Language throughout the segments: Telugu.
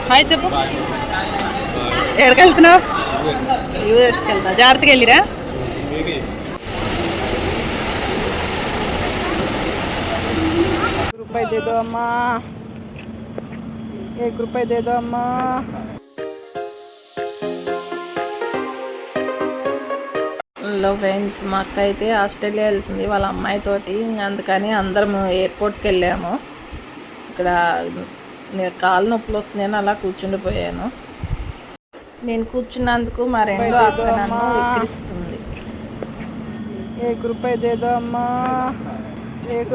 హాయ్ చెప్పు. ఎక్కడికి వెళ్తున్నావు? యూఎస్కి వెళ్తున్నా. జాగ్రత్తగా వెళ్ళిరా. రూపాయి దేదో అమ్మా, రూపాయి దేదో అమ్మా. హలో ఫ్రెండ్స్, మా అక్క అయితే ఆస్ట్రేలియా వెళ్తుంది వాళ్ళ అమ్మాయితోటి. అందుకని అందరం ఎయిర్పోర్ట్కి వెళ్ళాము. ఇక్కడ నేను కాలు నొప్పులు వస్తున్నాయని అలా కూర్చుండిపోయాను. నేను కూర్చున్నందుకు మా రెండో అక్క నన్ను ఎక్కిరిస్తుంది. రూపాయి దేదో అమ్మా,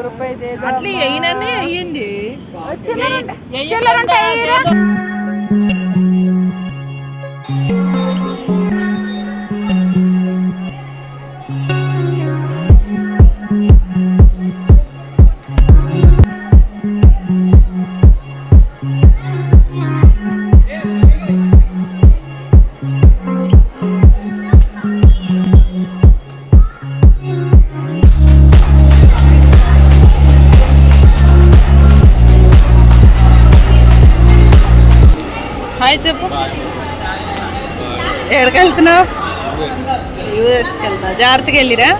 రూపాయి దేదో. అట్లా అయిననే అయ్యండి. హాయ్ చెప్పు. ఎక్కడికి వెళ్తున్నావు? యూఎస్కి వెళ్తున్నా. జాగ్రత్తగా వెళ్ళిరా.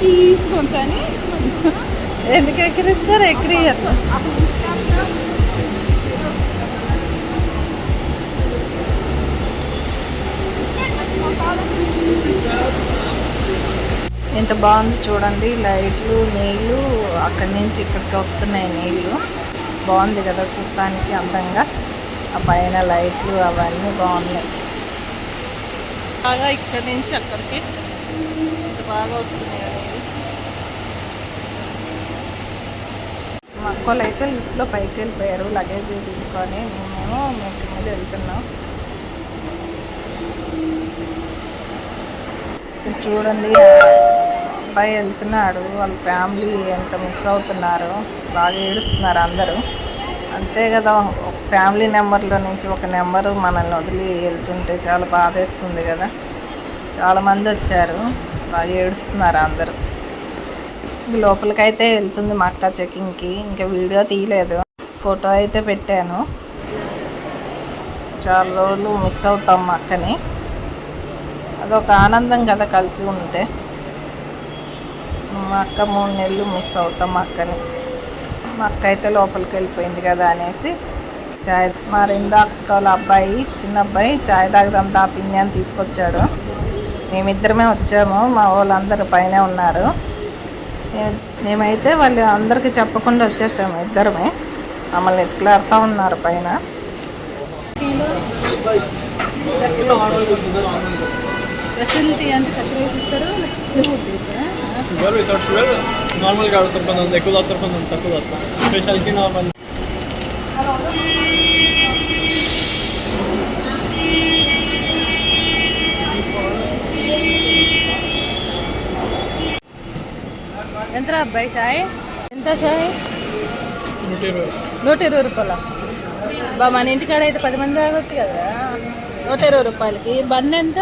తీసుకుంటాని ఎందుకు ఎక్కిరిస్తారు? ఎక్కిరియరు. ఎంత బాగుంది చూడండి. లైట్లు, నీళ్ళు అక్కడి నుంచి ఇక్కడికి వస్తున్నాయి. నీళ్ళు బాగుంది కదా చూస్తానికి అందంగా. ఆ పైన లైట్లు అవన్నీ బాగున్నాయి. బాగా ఇక్కడి నుంచి అక్కడికి ఎంత బాగా వస్తున్నాయి కదా. మా అక్కలు అయితే లిఫ్ట్లో పైకి వెళ్ళిపోయారు లగేజ్ తీసుకొని. మేమేమో మెట్ల మీద వెళ్తున్నాం. చూడండి, అబ్బాయి వెళ్తున్నాడు. వాళ్ళ ఫ్యామిలీ ఎంత మిస్ అవుతున్నారు. బాగా ఏడుస్తున్నారు అందరూ. అంతే కదా, ఒక ఫ్యామిలీ నెంబర్లో నుంచి ఒక నెంబరు మనల్ని వదిలి వెళ్తుంటే చాలా బాధేస్తుంది కదా. చాలామంది వచ్చారు, బాగా ఏడుస్తున్నారు అందరూ. లోపలికైతే వెళ్తుంది మా అక్క చెకింగ్కి. ఇంకా వీడియో తీయలేదు, ఫోటో అయితే పెట్టాను. చాలా రోజులు మిస్ అవుతాం మా అక్కని. అదొక ఆనందం కదా కలిసి ఉంటే. మా అక్క 3 నెలలు మిస్ అవుతాం మా అక్కని. మా అక్క అయితే లోపలికి వెళ్ళిపోయింది కదా అనేసి చాయ్, మా రెండో అక్కల అబ్బాయి, చిన్న అబ్బాయి చాయ్ తాగుదాం పిన్ని అని తీసుకొచ్చాడు. మేమిద్దరమే వచ్చాము, మా వాళ్ళందరూ పైన ఉన్నారు. మేమైతే వాళ్ళు అందరికీ చెప్పకుండా వచ్చేసాము. ఇద్దరమే మమ్మల్ని ఎత్తులాడుతూ ఉన్నారు పైన. ఫెసిలిటీ అంటే నార్మల్గా ఆడుతున్నారు, ఎక్కువ తాగుతారు, తక్కువ తాగుతారు. Speciality normal. ఎంత అబ్బాయి చాయ్? ఎంత చాయ్? 120 రూపాయల. బా మన ఇంటికాడ అయితే 10 మంది తాగొచ్చు కదా. 120 రూపాయలకి. బన్ ఎంత?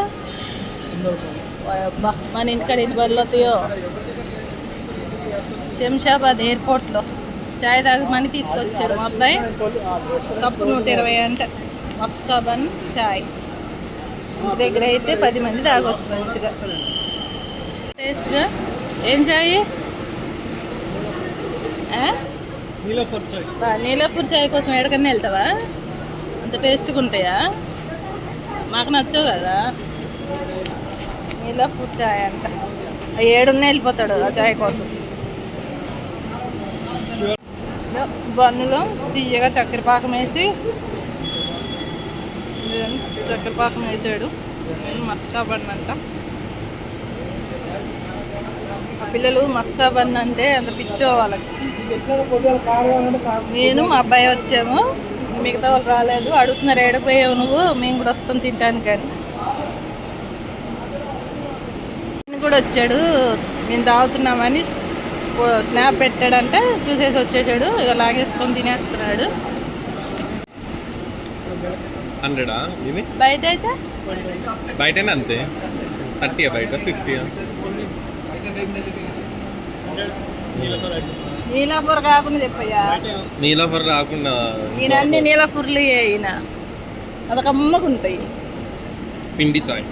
బా మన ఇంటికాడ ఎన్ని బళ్ళు అవుతాయో. శంషాబాద్ ఎయిర్పోర్ట్లో చాయ్ తాగమని తీసుకొచ్చాడు మా అబ్బాయి. కప్పు 120 అంట. మస్కా బన్ చాయ్. దగ్గర అయితే 10 మంది తాగొచ్చు మంచిగా టేస్ట్గా. ఏం చాయ్? నీలపూర్ చాయ్ కోసం ఎక్కడికన్నా వెళ్తావా? అంత టేస్ట్గా ఉంటాయా? మాకు నచ్చవు కదా. నీలపూర్ చాయ్ అంట. 7 వెళ్ళిపోతాడు ఆ చాయ్ కోసం. బన్నులో తీయగా చక్కెర పాకం వేసాడు. మస్కా బన్ అంట. పిల్లలు మస్కా బన్ అంటే అంత పిచ్చో వాళ్ళకి. నేను మా అబ్బాయి వచ్చాము, మిగతా వాళ్ళు రాలేదు. అడుగుతున్నారు ఏడపోయావు నువ్వు, మేము కూడా వస్తాం తింటానికి అని. నేను కూడా వచ్చాడు, మేము తాగుతున్నామని స్నాప్ పెట్టాడంటే చూసేసి వచ్చేసాడు. ఇక లాగేసుకొని తినేస్తున్నాడు. 100 ఇది బయట అయితే బయటనే అంతే. 30 బయట 50. నీలాపూర్ కాకుండా చెప్పయ్యా. నీలాఫర్ రాకుండా ఈయన అన్ని నీలాపూర్లు ఈయన అదొక అమ్మకుంటాయి. పిండి చాయ్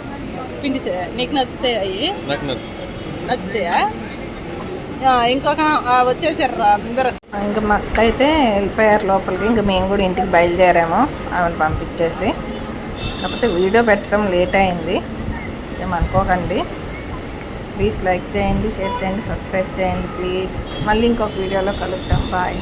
పిండి నీకు నచ్చుతాయి అవి? నాకు నచ్చుతాయి. నచ్చుతాయా? ఇంకొక వచ్చేసారు అందరు. ఇంకా మా అక్క అయితే వెళ్ళిపోయారు లోపలికి. ఇంకా మేము కూడా ఇంటికి బయలుదేరాము ఆమెను పంపించేసి. కాకపోతే వీడియో పెట్టడం లేట్ అయింది, ఏమనుకోకండి. ప్లీజ్ లైక్ చేయండి, షేర్ చేయండి, సబ్స్క్రైబ్ చేయండి ప్లీజ్. మళ్ళీ ఇంకొక వీడియోలో కలుద్దాం. బాయ్.